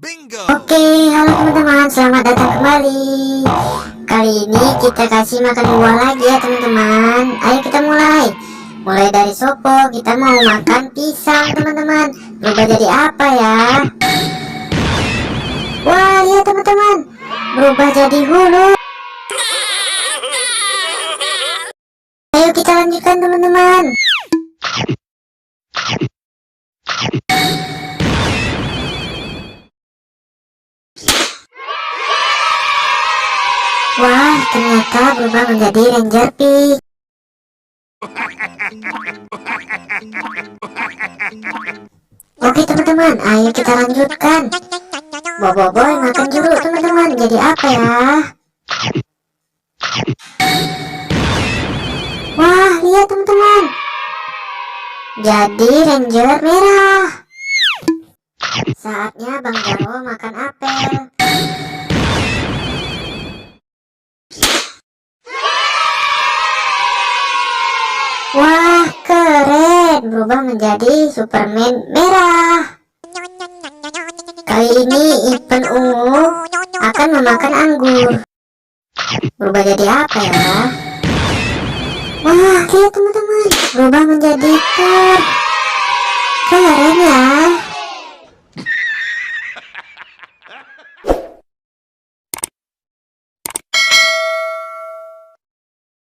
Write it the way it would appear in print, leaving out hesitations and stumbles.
Bingo. Oke, halo teman-teman, selamat datang kembali. Kali ini kita kasih makan buah lagi ya teman-teman. Ayo kita mulai. Mulai dari sopo, kita mau makan pisang teman-teman. Berubah jadi apa ya? Wah, lihat teman-teman, berubah jadi hulu. Ayo kita lanjutkan teman-teman. Wah, ternyata berubah menjadi Ranger Peak. Oke teman-teman, ayo kita lanjutkan. Boboiboy makan jeruk teman-teman. Jadi apa ya? Wah, lihat teman-teman, jadi Ranger merah. Saatnya Bang Jarwo makan apel. Wah, keren, berubah menjadi Superman merah. Kali ini Ipen ungu akan memakan anggur. Berubah jadi apa ya? Wah, lihat teman-teman, berubah menjadi Thor. Keren ya.